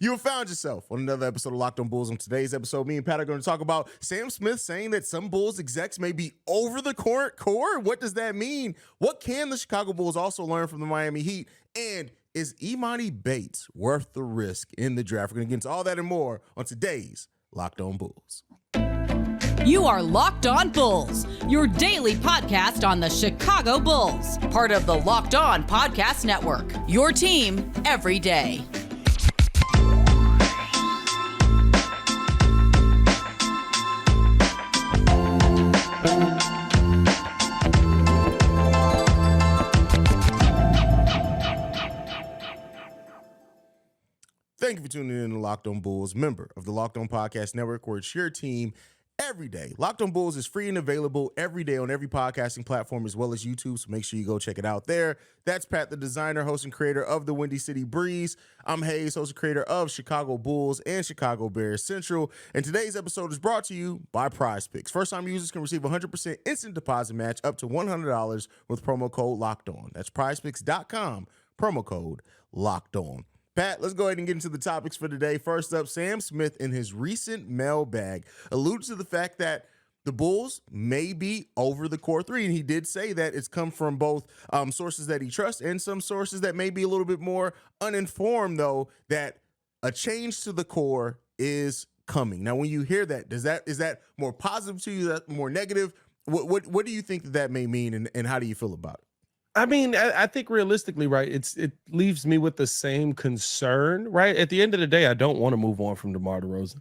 You have found yourself on another episode of Locked on Bulls. On today's episode, me and Pat are going to talk about Sam Smith saying that some Bulls execs may be over the core. What does that mean? What can the Chicago Bulls also learn from the Miami Heat? And is Emoni Banks worth the risk in the draft? We're going to get into all that and more on today's Locked on Bulls. You are Locked on Bulls, your daily podcast on the Chicago Bulls, part of the Locked On Podcast Network, your team every day. Thank you for tuning in to Locked on Bulls, member of the Locked on Podcast Network, where it's your team every day. Locked on Bulls is free and available every day on every podcasting platform as well as YouTube, so make sure you go check it out there. That's Pat the Designer, host and creator of the Windy City Breeze. I'm Haize, host and creator of Chicago Bulls and Chicago Bears Central. And today's episode is brought to you by PrizePicks. First-time users can receive 100% instant deposit match up to $100 with promo code LOCKEDON. That's PrizePicks.com, promo code LOCKEDON. Pat, let's go ahead and get into the topics for today. First up, Sam Smith in his recent mailbag alluded to the fact that the Bulls may be over the core three, and he did say that it's come from both sources that he trusts and some sources that may be a little bit more uninformed, though, that a change to the core is coming. Now, when you hear that, is that more positive to you, is that more negative? What do you think that may mean, and how do you feel about it? I mean, I think realistically, right, it leaves me with the same concern, right? At the end of the day, I don't want to move on from DeMar DeRozan.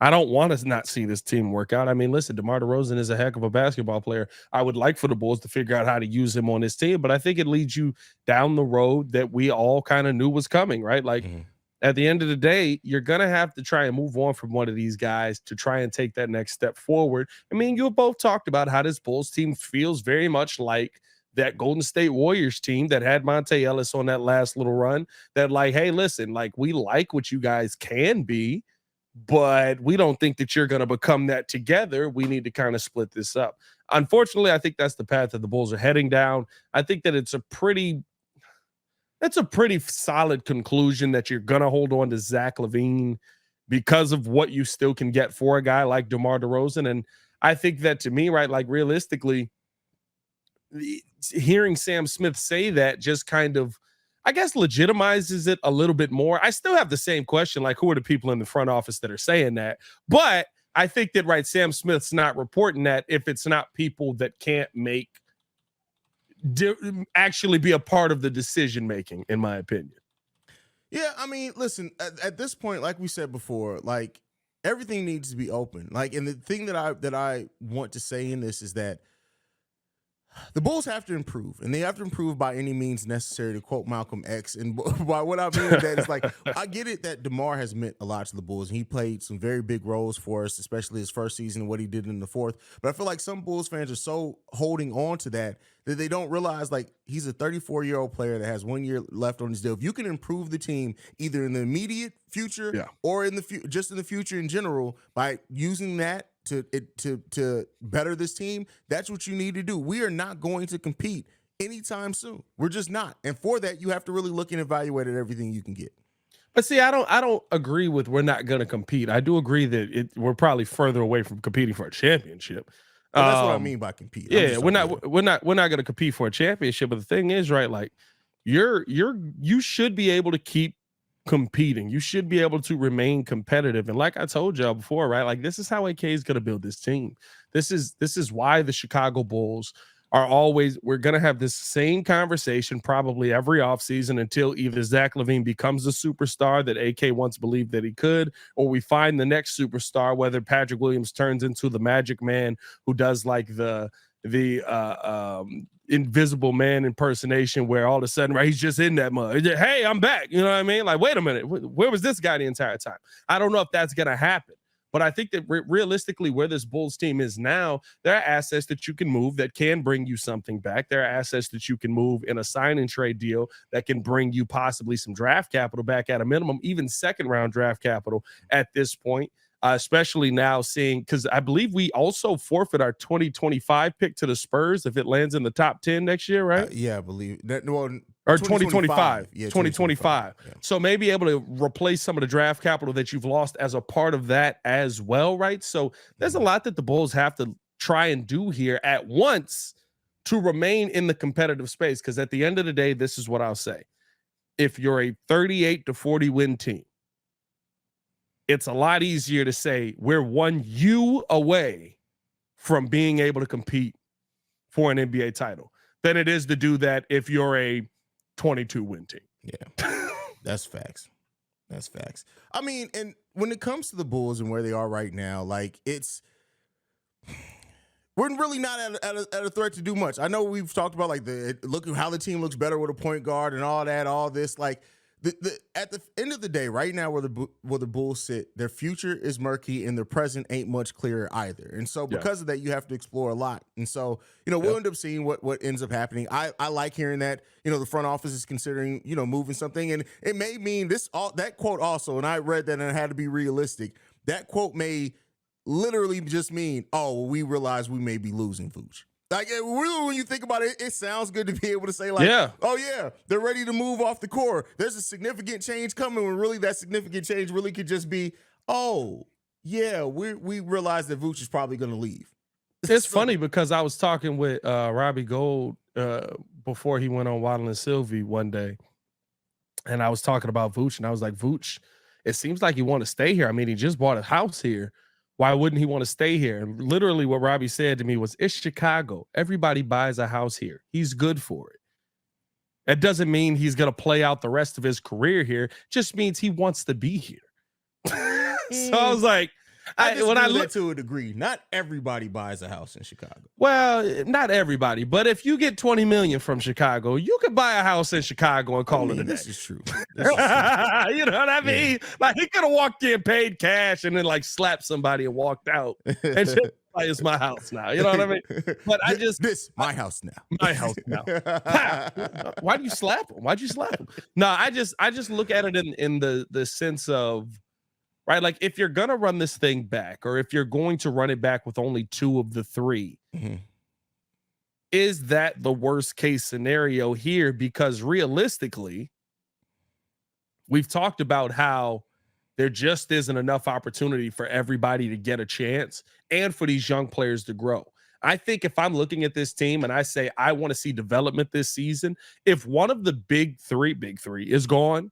I don't want to not see this team work out. I mean, listen, DeMar DeRozan is a heck of a basketball player. I would like for the Bulls to figure out how to use him on this team, but I think it leads you down the road that we all kind of knew was coming, right? Like, at the end of the day, you're going to have to try and move on from one of these guys to try and take that next step forward. I mean, you both talked about how this Bulls team feels very much like that Golden State Warriors team that had Monte Ellis on that last little run, that like, hey, listen, like, we like what you guys can be, but we don't think that you're going to become that together. We need to kind of split this up. Unfortunately, I think that's the path that the Bulls are heading down. I think that it's a pretty solid conclusion that you're going to hold on to Zach LaVine because of what you still can get for a guy like DeMar DeRozan. And I think that, to me, right, like, realistically, hearing Sam Smith say that just kind of, I guess, legitimizes it a little bit more. I still have the same question, like, who are the people in the front office that are saying that? But I think that, right, Sam Smith's not reporting that if it's not people that can't actually be a part of the decision making, in my opinion. Yeah, I mean, listen, at this point, like we said before, like, everything needs to be open. Like, and the thing that I want to say in this is that the Bulls have to improve, and they have to improve by any means necessary, to quote Malcolm X. And by what I mean that is, like, I get it that DeMar has meant a lot to the Bulls, and he played some very big roles for us, especially his first season and what he did in the fourth. But I feel like some Bulls fans are so holding on to that they don't realize, like, he's a 34-year-old player that has 1 year left on his deal. If you can improve the team either in the immediate future or in the just in the future in general by using that to better this team, that's what you need to do. We are not going to compete anytime soon. We're just not. And for that, you have to really look and evaluate at everything you can get. But see, I don't agree with we're not going to compete. I do agree that we're probably further away from competing for a championship. Well, that's what I mean by compete. Yeah, we're not going to compete for a championship. But the thing is, right, like, you should be able to keep competing. You should be able to remain competitive. And like I told y'all before, right, like, this is how AK is going to build this team. This is why the Chicago Bulls are always, we're going to have this same conversation probably every offseason until either Zach LaVine becomes the superstar that AK once believed that he could, or we find the next superstar, whether Patrick Williams turns into the Magic Man who does like the Invisible Man impersonation, where all of a sudden, right, he's just in that mud. Hey, I'm back. You know what I mean? Like, wait a minute, where was this guy the entire time? I don't know if that's going to happen. But I think that realistically, where this Bulls team is now, there are assets that you can move that can bring you something back. There are assets that you can move in a sign and trade deal that can bring you possibly some draft capital back at a minimum, even second round draft capital at this point. Especially now seeing, because I believe we also forfeit our 2025 pick to the Spurs if it lands in the top 10 next year, right? Yeah, I believe that. Well, Or 2025. Yeah, 2025. Yeah. So maybe able to replace some of the draft capital that you've lost as a part of that as well, right? So there's a lot that the Bulls have to try and do here at once to remain in the competitive space. Because at the end of the day, this is what I'll say. If you're a 38-40 win team, it's a lot easier to say we're 1 U away from being able to compete for an NBA title than it is to do that if you're a 22 win team. Yeah, that's facts. That's facts. I mean, and when it comes to the Bulls and where they are right now, like we're really not at a threat to do much. I know we've talked about like look at how the team looks better with a point guard and all that, all this. Like at the end of the day, right now where the Bulls sit, their future is murky and their present ain't much clearer either. And so because of that, you have to explore a lot. And so, we'll end up seeing what ends up happening. I like hearing that, the front office is considering, moving something. And it may mean that quote also, and I read that and it had to be realistic. That quote may literally just mean, we realize we may be losing Vooch. Like, really, when you think about it, it sounds good to be able to say, like, they're ready to move off the core. There's a significant change coming when really that significant change really could just be, we realize that Vooch is probably going to leave. It's funny because I was talking with Robbie Gold before he went on Waddle and Sylvie one day, and I was talking about Vooch, and I was like, Vooch, it seems like you want to stay here. I mean, he just bought a house here. Why wouldn't he want to stay here? And literally what Robbie said to me was, it's Chicago. Everybody buys a house here. He's good for it. That doesn't mean he's going to play out the rest of his career here. It just means he wants to be here. So I was like, I look to a degree, not everybody buys a house in Chicago. Well, not everybody, but if you get $20 million from Chicago, you could buy a house in Chicago and call it a day. This is true. You know what I mean? Yeah. Like, he could have walked in, paid cash, and then like slapped somebody and walked out. And just like, it's my house now. You know what I mean? But my house now. My house now. Why do you slap him? Why'd you slap him? No, I just look at it in the sense of, right, like if you're going to run this thing back, or if you're going to run it back with only 2 of the 3, is that the worst case scenario here? Because realistically, we've talked about how there just isn't enough opportunity for everybody to get a chance and for these young players to grow. I think if I'm looking at this team and I say I want to see development this season, if one of the big three is gone,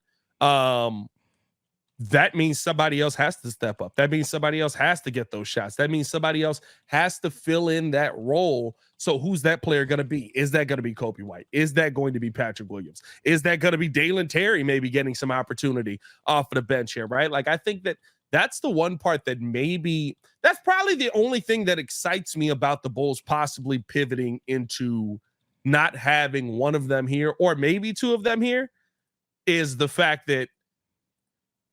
that means somebody else has to step up. That means somebody else has to get those shots. That means somebody else has to fill in that role. So who's that player going to be? Is that going to be Kobe White? Is that going to be Patrick Williams? Is that going to be Dalen Terry maybe getting some opportunity off of the bench here, right? Like, I think that's the one part that that's probably the only thing that excites me about the Bulls possibly pivoting into not having one of them here or maybe 2 of them here, is the fact that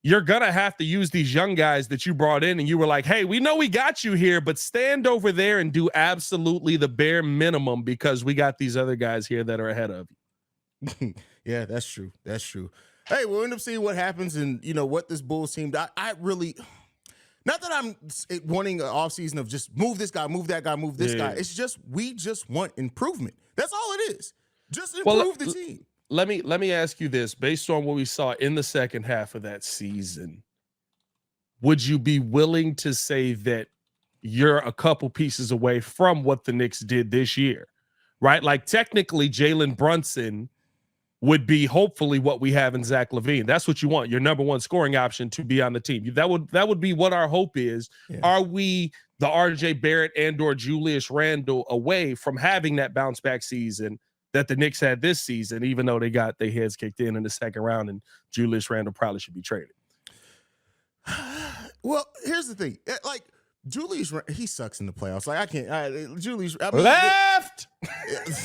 you're going to have to use these young guys that you brought in and you were like, hey, we know we got you here, but stand over there and do absolutely the bare minimum because we got these other guys here that are ahead of you. Yeah, that's true. That's true. Hey, we'll end up seeing what happens and, what this Bulls team, I really, not that I'm wanting an offseason of just move this guy, move that guy, move this guy. It's just, we just want improvement. That's all it is. Just improve the team. Let me ask you this, based on what we saw in the second half of that season, would you be willing to say that you're a couple pieces away from what the Knicks did this year, right? Like, technically, Jalen Brunson would be hopefully what we have in Zach LaVine. That's what you want, your number 1 scoring option to be on the team. That would be what our hope is. Yeah. Are we the RJ Barrett and or Julius Randle away from having that bounce back season that the Knicks had this season, even though they got their heads kicked in the second round and Julius Randle probably should be traded? Well, here's the thing. Like, Julius, he sucks in the playoffs. Like, I can't. Julius, left.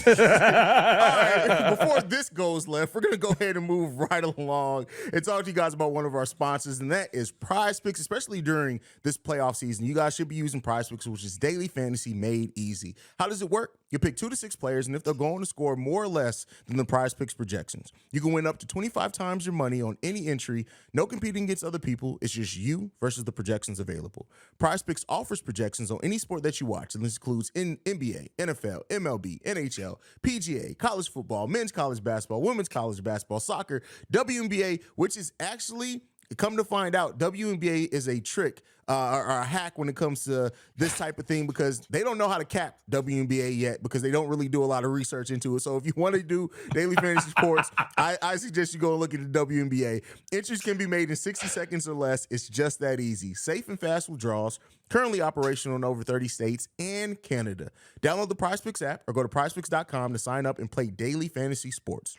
All right, before this goes left, we're gonna go ahead and move right along and talk to you guys about one of our sponsors, and that is PrizePicks. Especially during this playoff season, you guys should be using PrizePicks, which is daily fantasy made easy. How does it work? You pick 2 to 6 players, and if they're going to score more or less than the PrizePicks projections, you can win up to 25 times your money on any entry. No competing against other people. It's just you versus the projections available. PrizePicks offers projections on any sport that you watch, and this includes NBA, NFL, MLB, MLB, NHL, PGA, college football, men's college basketball, women's college basketball, soccer, WNBA, which is actually, come to find out, WNBA is a trick or a hack when it comes to this type of thing because they don't know how to cap WNBA yet because they don't really do a lot of research into it. So if you want to do daily fantasy sports, I suggest you go and look at the WNBA. Entries can be made in 60 seconds or less. It's just that easy. Safe and fast withdrawals. Currently operational in over 30 states and Canada. Download the PrizePicks app or go to prizepicks.com to sign up and play daily fantasy sports.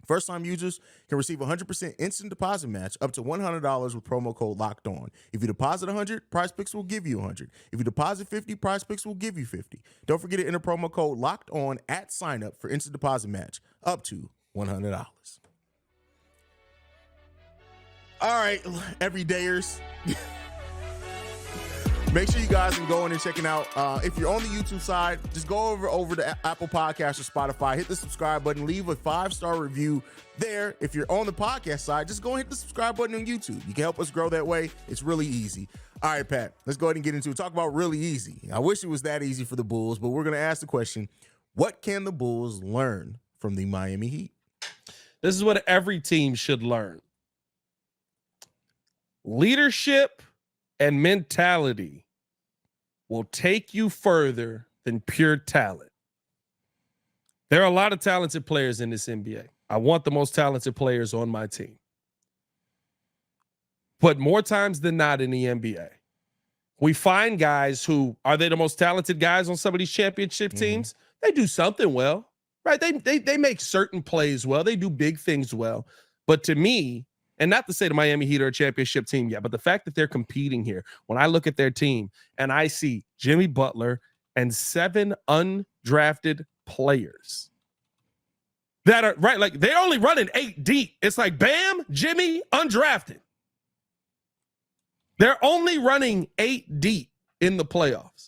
First-time users can receive 100% instant deposit match up to $100 with promo code Locked On. If you deposit 100, PrizePicks will give you 100. If you deposit 50, PrizePicks will give you 50. Don't forget to enter promo code Locked On at sign up for instant deposit match up to $100. All right, everydayers. Make sure you guys can go in and check it out. If you're on the YouTube side, just go over to Apple Podcasts or Spotify, hit the subscribe button, leave a 5-star review there. If you're on the podcast side, just go and hit the subscribe button on YouTube. You can help us grow that way. It's really easy. All right, Pat, let's go ahead and get into it. Talk about really easy. I wish it was that easy for the Bulls, but we're going to ask the question, what can the Bulls learn from the Miami Heat? This is what every team should learn. Leadership and mentality will take you further than pure talent. There are a lot of talented players in this NBA. I want the most talented players on my team. But more times than not in the NBA, we find guys who, are they the most talented guys on some of these championship teams? They do something well, right? They make certain plays well. They do big things well. But to me, and not to say the Miami Heat are a championship team yet, but the fact that they're competing here, when I look at their team and I see Jimmy Butler and 7 undrafted players that are, right, like they're only running 8 deep. It's like, bam, Jimmy, undrafted. They're only running 8 deep in the playoffs.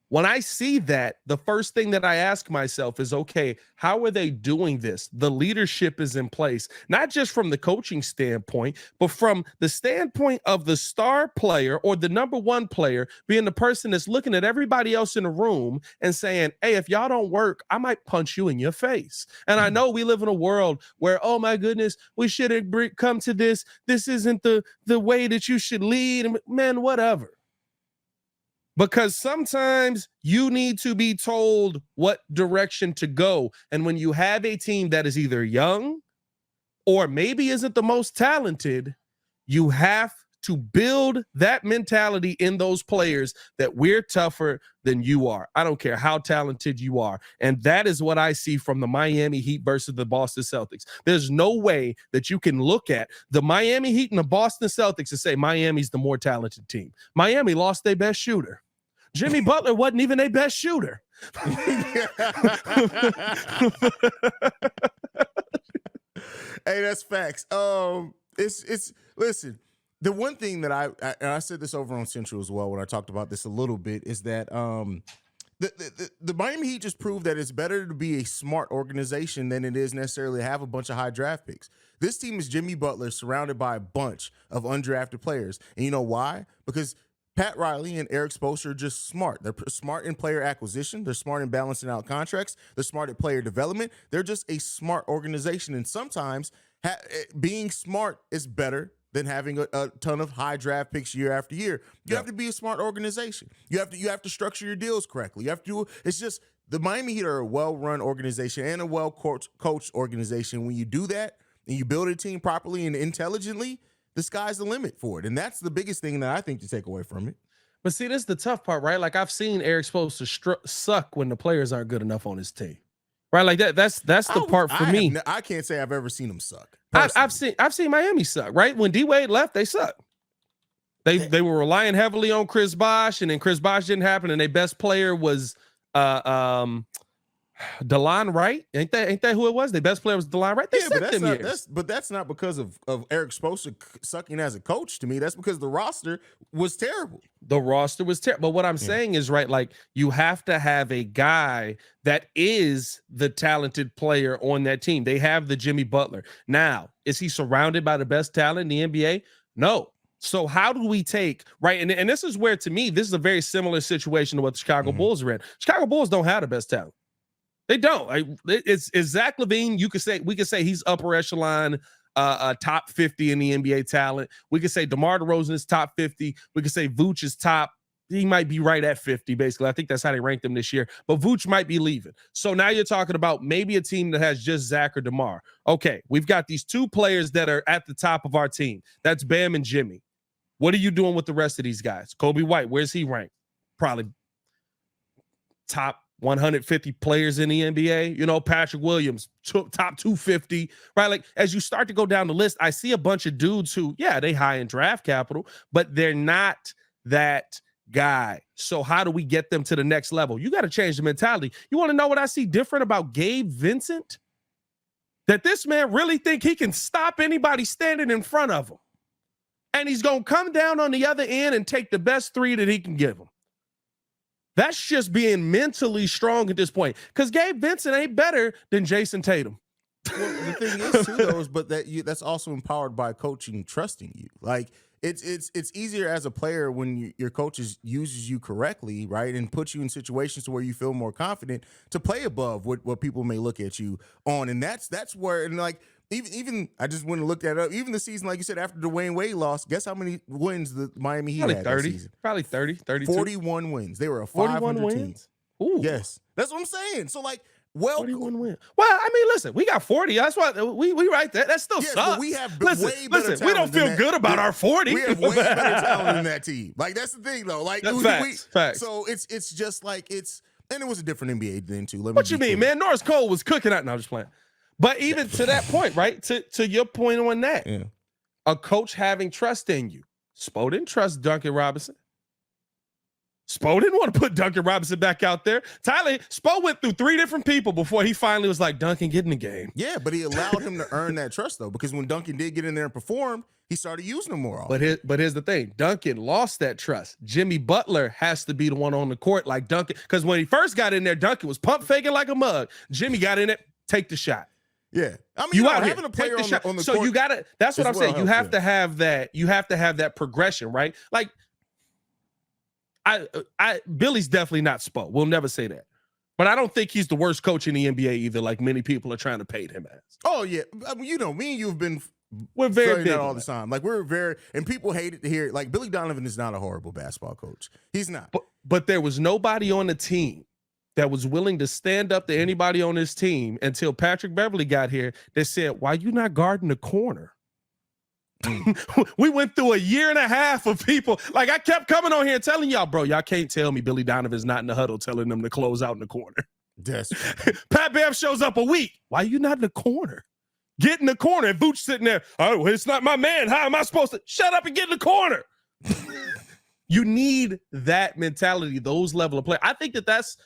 When I see that, the first thing that I ask myself is, okay, how are they doing this? The leadership is in place, not just from the coaching standpoint, but from the standpoint of the star player or the number one player being the person that's looking at everybody else in the room and saying, hey, if y'all don't work, I might punch you in your face. And I know we live in a world where, oh my goodness, we shouldn't come to this. This isn't the way that you should lead. Man, whatever. Because sometimes you need to be told what direction to go. And when you have a team that is either young or maybe isn't the most talented, you have to build that mentality in those players that we're tougher than you are. I don't care how talented you are. And that is what I see from the Miami Heat versus the Boston Celtics. There's no way that you can look at the Miami Heat and the Boston Celtics and say Miami's the more talented team. Miami lost their best shooter. Jimmy Butler wasn't even their best shooter. Hey, that's facts. It's listen. The one thing that I said this over on Central as well when I talked about this a little bit is that the Miami Heat just proved that it's better to be a smart organization than it is necessarily have a bunch of high draft picks. This team is Jimmy Butler surrounded by a bunch of undrafted players, and you know why? Because Pat Riley and Eric Spoelstra are just smart. They're smart in player acquisition. They're smart in balancing out contracts. They're smart at player development. They're just a smart organization. And sometimes being smart is better than having a ton of high draft picks year after year. You have to be a smart organization. You have to structure your deals correctly. You have to do it's just the Miami Heat are a well-run organization and a well-coached organization. When you do that and you build a team properly and intelligently, the sky's the limit for it. And that's the biggest thing that I think to take away from it. But see, this is the tough part, right? Like I've seen Eric Spoelstra suck when the players aren't good enough on his team. Right? Like that's the part for me. I can't say I've ever seen him suck. I've seen Miami suck, right? When D-Wade left, they sucked. They were relying heavily on Chris Bosh, and then Chris Bosh didn't happen, and their best player was DeLon Wright. Ain't that who it was? The best player was DeLon Wright. They sucked them years. But that's not because of Eric Spoelstra sucking as a coach to me. That's because the roster was terrible. The roster was terrible. But what I'm saying is, right, like you have to have a guy that is the talented player on that team. They have the Jimmy Butler. Now, is he surrounded by the best talent in the NBA? No. So how do we take, right? And this is where, to me, this is a very similar situation to what the Chicago Bulls are in. Chicago Bulls don't have the best talent. They don't. It's Zach LaVine. We could say he's upper echelon, top 50 in the NBA talent. We could say DeMar DeRozan is top 50. We could say Vooch is top. He might be right at 50, basically. I think that's how they ranked him this year. But Vooch might be leaving. So now you're talking about maybe a team that has just Zach or DeMar. Okay, we've got these two players that are at the top of our team. That's Bam and Jimmy. What are you doing with the rest of these guys? Kobe White, where's he ranked? Probably top 150 players in the NBA. Patrick Williams, top 250, right? Like, as you start to go down the list, I see a bunch of dudes who, they high in draft capital, but they're not that guy. So how do we get them to the next level? You got to change the mentality. You want to know what I see different about Gabe Vincent? That this man really think he can stop anybody standing in front of him. And he's going to come down on the other end and take the best three that he can give him. That's just being mentally strong at this point. Because Gabe Vincent ain't better than Jason Tatum. Well, the thing is, too, though, is that's also empowered by coaching trusting you. Like, it's easier as a player when your coach uses you correctly, right, and puts you in situations to where you feel more confident to play above what people may look at you on. And that's where, and like, even I just went and looked that up. Even the season, like you said, after Dwayne Wade lost, guess how many wins the Miami Heat had that season? Probably 30, 32. 41 wins. They were a 500 team. Ooh. Yes. That's what I'm saying. So, like, 41 wins. Well, I mean, listen, we got 40. That's why we right there. That still sucks. But we have way better talent. We don't feel good about our 40. We have way better talent than that team. Like, that's the thing, though. Like, facts. So it's just like and it was a different NBA then too. What you mean, man? Norris Cole was cooking out. No, I'm just playing. But even to that point, right? To your point on that, a coach having trust in you. Spo didn't trust Duncan Robinson. Spo didn't want to put Duncan Robinson back out there. Spo went through 3 different people before he finally was like, Duncan, get in the game. Yeah, but he allowed him to earn that trust, though, because when Duncan did get in there and perform, he started using him more often. But here's the thing. Duncan lost that trust. Jimmy Butler has to be the one on the court like Duncan, because when he first got in there, Duncan was pump faking like a mug. Jimmy got in it, take the shot. Yeah, I mean, having a player on the court. So you gotta. That's what I'm saying. You have to have that. You have to have that progression, right? Like, Billy's definitely not Spo. We'll never say that. But I don't think he's the worst coach in the NBA either, like many people are trying to paint him as. Oh, yeah. I mean, me and you have been very big all the time. Like, and people hate it to hear it. Like, Billy Donovan is not a horrible basketball coach. He's not. But there was nobody on the team that was willing to stand up to anybody on this team until Patrick Beverly got here that said, why you not guarding the corner? We went through a year and a half of people. Like, I kept coming on here telling y'all, bro, y'all can't tell me Billy Donovan's not in the huddle telling them to close out in the corner. Yes. Pat Bev shows up a week. Why you not in the corner? Get in the corner. And Vooch sitting there. Oh, it's not my man. How am I supposed to shut up and get in the corner? You need that mentality, those level of play. I think that's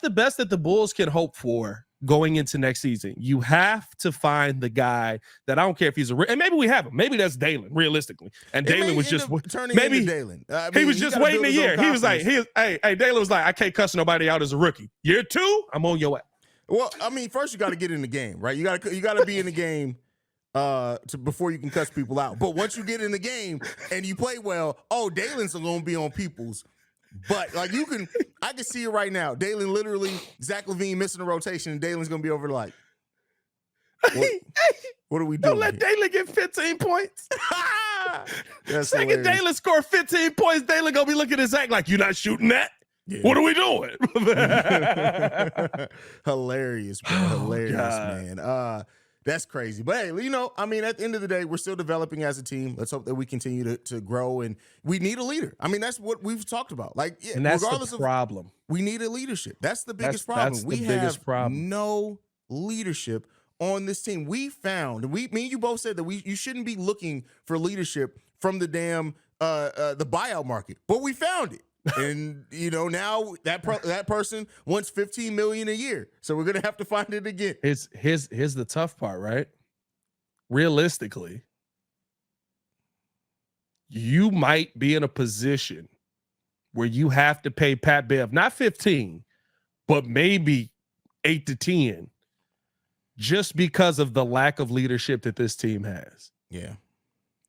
the best that the Bulls can hope for going into next season. You have to find the guy that, I don't care if he's and maybe we have him. Maybe that's Dalen, realistically. And Dalen was just turning into Dalen. He was just waiting a year. He was like, hey, Dalen was like, I can't cuss nobody out as a rookie. Year 2, I'm on your ass. Well, I mean, first you got to get in the game, right? You got to be in the game before you can cuss people out. But once you get in the game and you play well, Dalen's going to be on people's. But like I can see it right now. Dalen literally, Zach LaVine missing a rotation, and Dalen's gonna be over like, what are we doing? Don't let Dalen get 15 points. Second hilarious. Dalen score 15 points, Dalen gonna be looking at Zach like, you're not shooting that? Yeah. What are we doing? Hilarious, bro. Hilarious, man. That's crazy. But hey, I mean, at the end of the day, we're still developing as a team. Let's hope that we continue to grow, and we need a leader. I mean, that's what we've talked about. Like, and that's regardless the problem. We need a leadership. That's the biggest problem. We have no leadership on this team. We found, me and you both said that you shouldn't be looking for leadership from the damn the buyout market, but we found it. And now that person wants $15 million a year, so we're gonna have to find it again. Here's the tough part, right? Realistically, you might be in a position where you have to pay Pat Bev not 15, but maybe 8 to 10, just because of the lack of leadership that this team has. Yeah.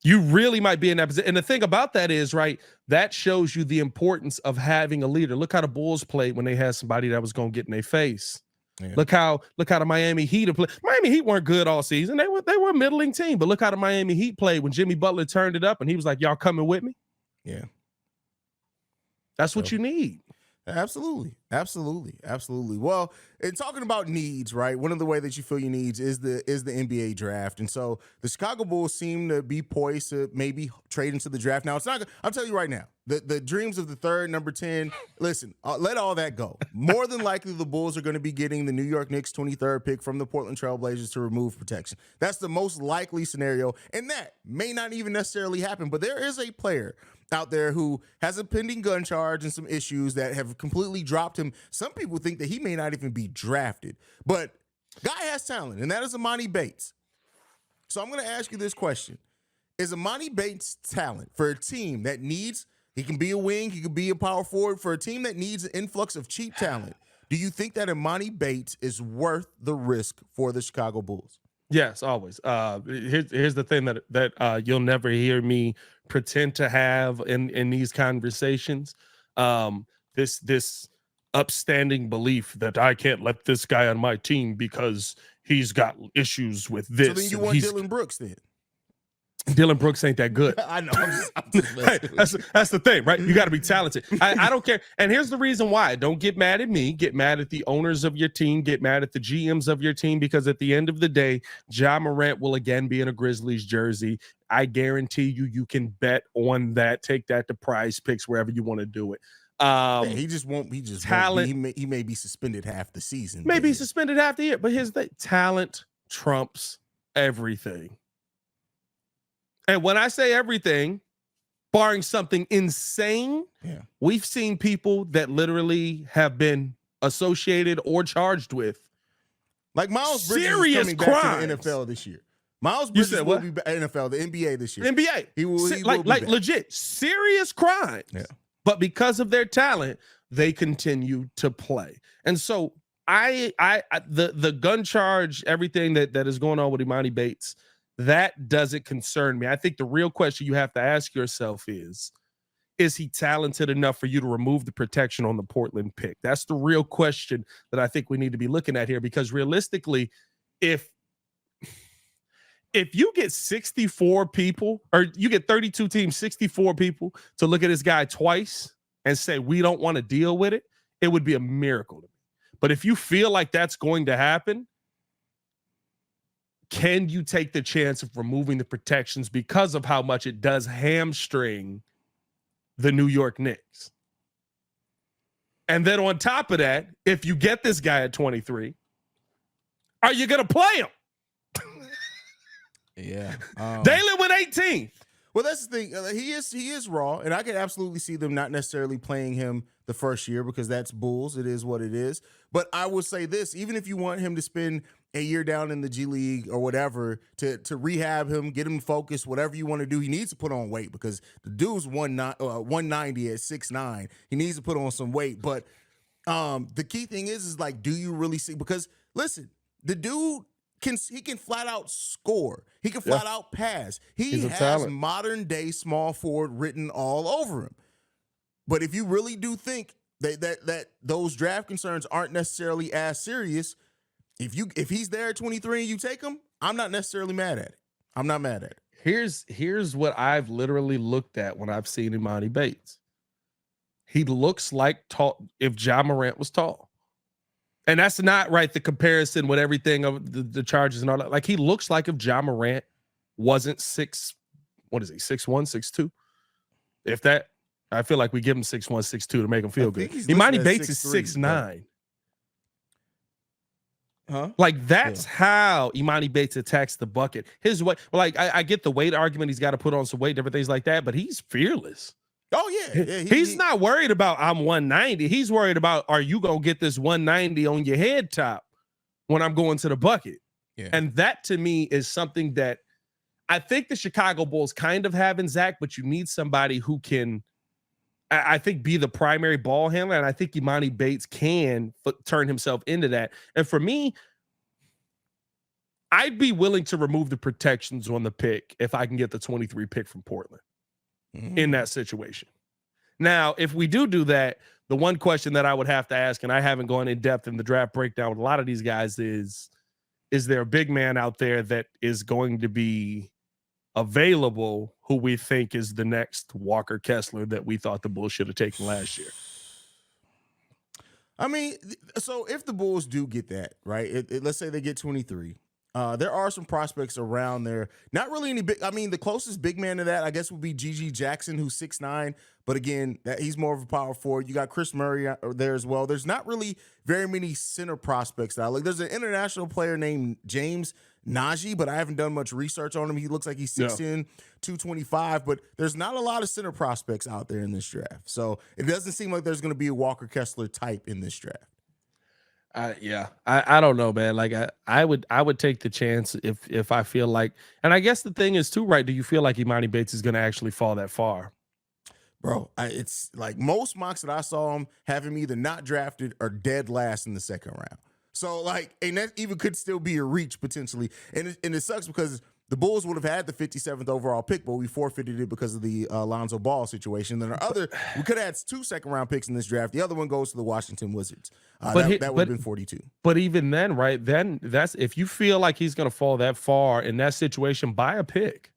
You really might be in that position. And the thing about that is, right, that shows you the importance of having a leader. Look how the Bulls played when they had somebody that was going to get in their face. Yeah. Look how the Miami Heat have played. Miami Heat weren't good all season. They were a middling team, but look how the Miami Heat played when Jimmy Butler turned it up and he was like, "Y'all coming with me?" Yeah. That's what you need. Absolutely. Well, in talking about needs, right? One of the ways that you feel your needs is the NBA draft. And so the Chicago Bulls seem to be poised to maybe trade into the draft. Now, it's not, I'm telling you right now, the dreams of the third, number 10, listen, let all that go. More than likely, the Bulls are going to be getting the New York Knicks 23rd pick from the Portland Trail Blazers to remove protection. That's the most likely scenario. And that may not even necessarily happen, but there is a player out there who has a pending gun charge and some issues that have completely dropped him. Some people think that he may not even be drafted, but guy has talent, and that is Emoni Bates. So I'm going to ask you this question. Is Emoni Bates talent for a team that needs, he can be a wing, he can be a power forward, for a team that needs an influx of cheap talent, do you think that Emoni Bates is worth the risk for the Chicago Bulls? Yes, always. Here's the thing that you'll never hear me pretend to have in these conversations. This upstanding belief that I can't let this guy on my team because he's got issues with this. So then you want Dylan Brooks then? Dylan Brooks ain't that good. I know. I'm just that's the thing, right? You got to be talented. I don't care. And here's the reason why. Don't get mad at me. Get mad at the owners of your team. Get mad at the GMs of your team, because at the end of the day, Ja Morant will again be in a Grizzlies jersey. I guarantee you can bet on that. Take that to PrizePicks, wherever you want to do it. He just won't. Talent. He may be suspended half the season. Maybe suspended half the year. But here's the thing. Talent trumps everything. And when I say everything, barring something insane, we've seen people that literally have been associated or charged with, like Miles Bridges, serious coming crimes. back to the NFL this year. Miles Bridges will be back NFL, the NBA this year. NBA. He will be like back. Legit serious crimes. Yeah. But because of their talent, they continue to play. And so the gun charge, everything that is going on with Emoni Bates, that doesn't concern me. I think the real question you have to ask yourself is he talented enough for you to remove the protection on the Portland pick? That's the real question that I think we need to be looking at here, because realistically, if you get 64 people, or you get 32 teams, 64 people to look at this guy twice and say, we don't want to deal with it, it would be a miracle to me. But if you feel like that's going to happen, can you take the chance of removing the protections because of how much it does hamstring the New York Knicks? And then on top of that, if you get this guy at 23, are you going to play him? Yeah. Dalen went 18th. Well, that's the thing. He is raw, and I can absolutely see them not necessarily playing him the first year, because that's Bulls. It is what it is. But I will say this, even if you want him to spend a year down in the G League or whatever to rehab him, get him focused, whatever you want to do, he needs to put on weight, because the dude's 190 at 6'9". He needs to put on some weight. But the key thing is like, do you really see? Because listen, the dude can flat out score. He can flat out pass. He has modern day small forward written all over him. But if you really do think that those draft concerns aren't necessarily as serious, if he's there at 23 and you take him, I'm not necessarily mad at it. I'm not mad at it. Here's what I've literally looked at when I've seen Emoni Bates. He looks like tall if Ja Morant was tall. And that's not right, the comparison with everything of the charges and all that. Like, he looks like if Ja Morant wasn't 6'1", 6'2". If that, I feel like we give him 6'1", 6'2" to make him feel good. Emoni Bates is 6'9". Huh? Like, that's how Emoni Bates attacks the bucket. His weight, like, I get the weight argument. He's got to put on some weight, different things like that, but he's fearless. Oh, yeah. He's not worried about I'm 190. He's worried about, are you going to get this 190 on your head top when I'm going to the bucket? Yeah. And that, to me, is something that I think the Chicago Bulls kind of have in Zach, but you need somebody who can, I think, be the primary ball handler. And I think Emoni Bates can turn himself into that. And for me, I'd be willing to remove the protections on the pick if I can get the 23 pick from Portland in that situation. Now, if we do that, the one question that I would have to ask, and I haven't gone in depth in the draft breakdown with a lot of these guys, is there a big man out there that is going to be available who we think is the next Walker Kessler that we thought the Bulls should have taken last year? I mean, so if the Bulls do get that, right, let's say they get 23, there are some prospects around there. Not really any big. I mean, the closest big man to that, I guess, would be Gigi Jackson, who's 6'9". But again, he's more of a power forward. You got Chris Murray there as well. There's not really very many center prospects that I like. There's an international player named James Nagy, but I haven't done much research on him. He looks like he's 6'10", 225, but there's not a lot of center prospects out there in this draft. So it doesn't seem like there's going to be a Walker Kessler type in this draft. I don't know, man. Like I would take the chance if I feel like, and I guess the thing is too, right? Do you feel like Emoni Banks is going to actually fall that far? Bro, it's like most mocks that I saw him have him either not drafted or dead last in the second round. So like, and that even could still be a reach potentially. And it sucks because the Bulls would have had the 57th overall pick, but we forfeited it because of the Lonzo Ball situation. Then we could have had 2 second-round picks in this draft. The other one goes to the Washington Wizards. That would have been 42. But even then, right, then that's if you feel like he's going to fall that far in that situation, buy a pick.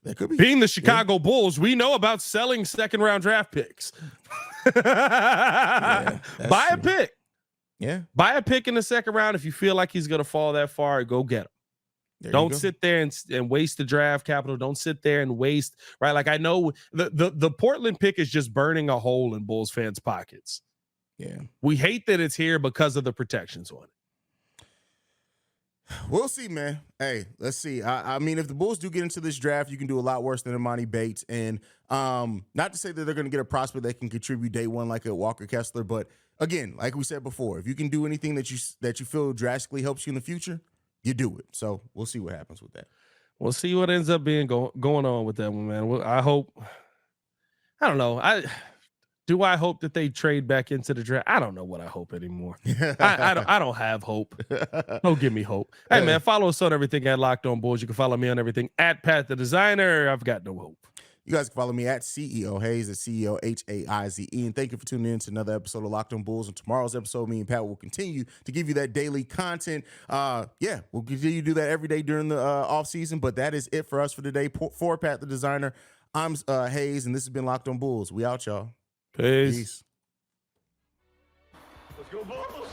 That could be. Being the Chicago Bulls, we know about selling second-round draft picks. Buy a pick. Yeah. Buy a pick in the second round. If you feel like he's going to fall that far, go get him. Don't sit there and waste the draft capital. Don't sit there and waste, right? Like I know the Portland pick is just burning a hole in Bulls fans' pockets. Yeah. We hate that it's here because of the protections on it. We'll see, man. Hey, let's see. I mean, if the Bulls do get into this draft, you can do a lot worse than Emoni Bates. And not to say that they're going to get a prospect that can contribute day one like a Walker Kessler, but again, like we said before, if you can do anything that you feel drastically helps you in the future, you do it. So we'll see what happens with that. We'll see what ends up being going on with that one, man. Well, I hope. I don't know. I hope that they trade back into the draft? I don't know what I hope anymore. I don't have hope. Don't give me hope. Hey, man, follow us on everything at Locked On Bulls. You can follow me on everything at Pat the Designer. I've got no hope. You guys can follow me at CEO Haize, at CEO Haize. And thank you for tuning in to another episode of Locked On Bulls. And tomorrow's episode, me and Pat will continue to give you that daily content. We'll continue to do that every day during the off season. But that is it for us for today. For Pat the Designer, I'm Haize, and this has been Locked On Bulls. We out, y'all. Peace. Let's go, Bulls.